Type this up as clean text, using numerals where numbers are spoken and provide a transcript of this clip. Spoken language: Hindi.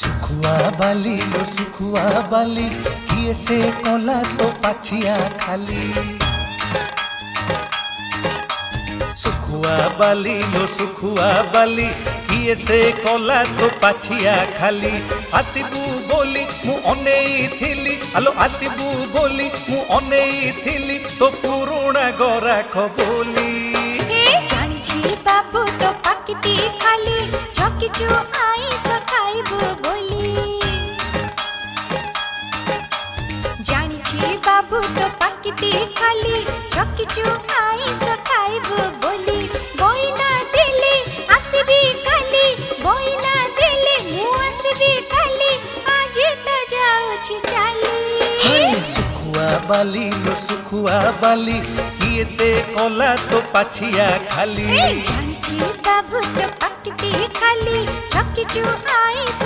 सुखुआ बाली लो सुखुआ बाली किए से कोला तो पाछिया खाली। सुखुआ बाली लो सुखुआ बाली किए से कोला तो पाछिया खाली। आसिबू बोली मु अनेई थिली आलो आसिबू बोली मु अनेई थिली तो पुरुणा गराख बोली। जानिछि बाबू तो पाकिटी खाली छकिचु आइस खाइबू बोली। जानिछि बाबू तो पाकिटी खाली छकिचु आइस खाइबू बोली। बोइना देले आसिबी खाली बोइना देले मु आसिबी खाली आज त जाउछि चाली। सुखुआ बाली लो सुखुआ बाली किए से कोला तो पाछिया खाली। जानिछि बाबू तो पाकिटी खाली छकिचु आइस